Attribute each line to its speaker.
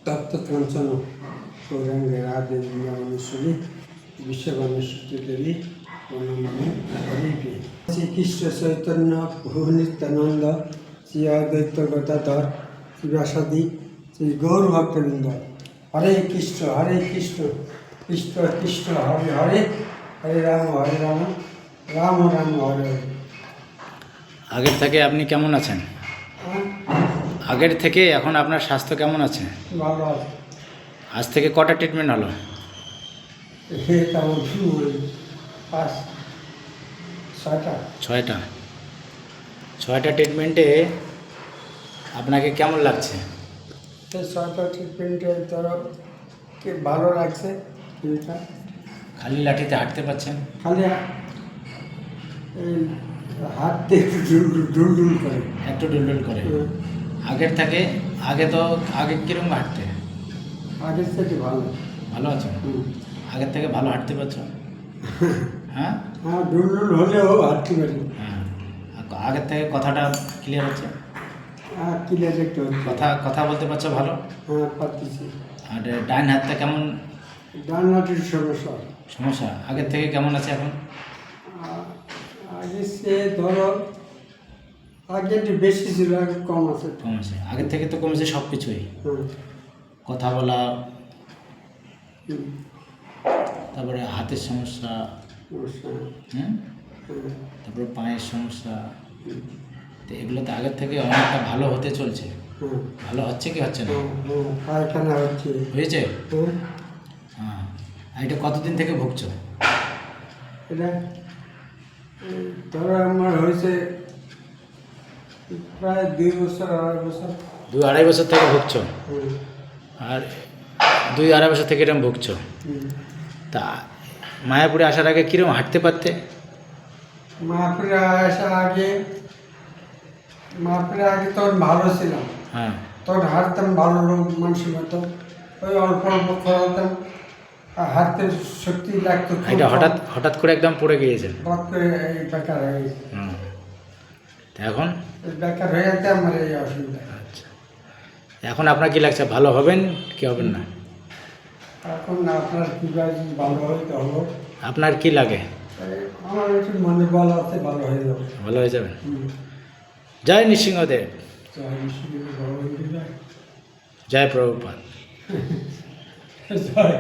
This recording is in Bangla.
Speaker 1: তত্ত্বকাঞ্চন গৌরাঙ্গে রাধে বিশ্বরী বিশ্বগণেশ্বরী দেবী প্রণমামি হরিপি। শ্রীকৃষ্ণ চৈতন্য প্রভু নিত্যানন্দ শ্রী অদ্বৈত গদাধর শিবাসাদি শ্রী গৌর ভক্তবৃন্দ। হরে কৃষ্ণ কৃষ্ণ কৃষ্ণ হরে হরে, হরে রাম রাম রাম হরে হরে।
Speaker 2: আগের থেকে আপনি কেমন আছেন? আগের থেকে এখন আপনার স্বাস্থ্য কেমন আছে?
Speaker 1: ভালো আছে।
Speaker 2: আজ থেকে কটা ট্রিটমেন্ট হলো? ছয়টা ট্রিটমেন্টে আপনাকে কেমন লাগছে?
Speaker 1: ছয়টা ট্রিটমেন্টে ধরো কি ভালো লাগছে।
Speaker 2: খালি লাঠিতে হাঁটতে পারছেন?
Speaker 1: খালি হাত দিয়ে একটু ডুল করে,
Speaker 2: একটু ডুলডুল করে। আগের থেকে আগে কীরকম হাঁটতে?
Speaker 1: আগের থেকে ভালো
Speaker 2: আছে। আগের থেকে ভালো হাঁটতে পারছো? হ্যাঁ
Speaker 1: হ্যাঁ, ডুল হলেও হাঁটতে পারি।
Speaker 2: হ্যাঁ, আগের থেকে কথাটা ক্লিয়ার হচ্ছে?
Speaker 1: হ্যাঁ, ক্লিয়ার একটু
Speaker 2: কথা বলতে পারছো ভালো?
Speaker 1: হ্যাঁ, পারতেছি।
Speaker 2: আর ডাইন হাতটা কেমন?
Speaker 1: ডান হাতের সমস্যা
Speaker 2: আগের থেকে কেমন আছে এখন?
Speaker 1: আগে সে ধরো আগে একটু বেশি ছিল, আগে কম আছে।
Speaker 2: আগের থেকে তো কমেছে সব কিছুই। কথা বলা, তারপরে হাতের সমস্যা, তারপরে পায়ের সমস্যা, তো এগুলো তো আগের থেকে অনেকটা ভালো হতে চলছে। ভালো হচ্ছে কি হচ্ছে না?
Speaker 1: পায়খানা
Speaker 2: হয়েছে? হ্যাঁ। এটা কতদিন থেকে ভুগছো?
Speaker 1: এটা ধরো আমার হয়েছে প্রায় 2-2.5
Speaker 2: বছর থেকে ভুগছো। আর 2-2.5 বছর থেকে এরকম ভুগছো। তা মায়াপুরে আসার আগে কীরকম হাঁটতে পারতে?
Speaker 1: মায়াপুরে আসার আগে তখন ভালো ছিলাম।
Speaker 2: হ্যাঁ,
Speaker 1: তখন হাঁটতাম ভালো, লোক মানুষের মতো, ওই অল্প খোলাতাম, হাঁটতে শক্তি লাগতো।
Speaker 2: এটা হঠাৎ করে একদম পড়ে গিয়েছেন?
Speaker 1: বেকার হয়ে গেছে।
Speaker 2: এখন
Speaker 1: বেকার হয়ে যেতে আমার এই অসুবিধা।
Speaker 2: আচ্ছা, এখন আপনার কি লাগছে, ভালো হবেন কি হবেন না?
Speaker 1: এখন আপনার কী ভালো হইতে হলো?
Speaker 2: আপনার কি লাগে?
Speaker 1: আমার একটু মনে বল আছে, ভালো হয়ে যাবে।
Speaker 2: ভালো হয়ে যাবেন। জয় নৃসিংহদেব,
Speaker 1: জয়
Speaker 2: জয় প্রভুপাদ।
Speaker 1: জয়।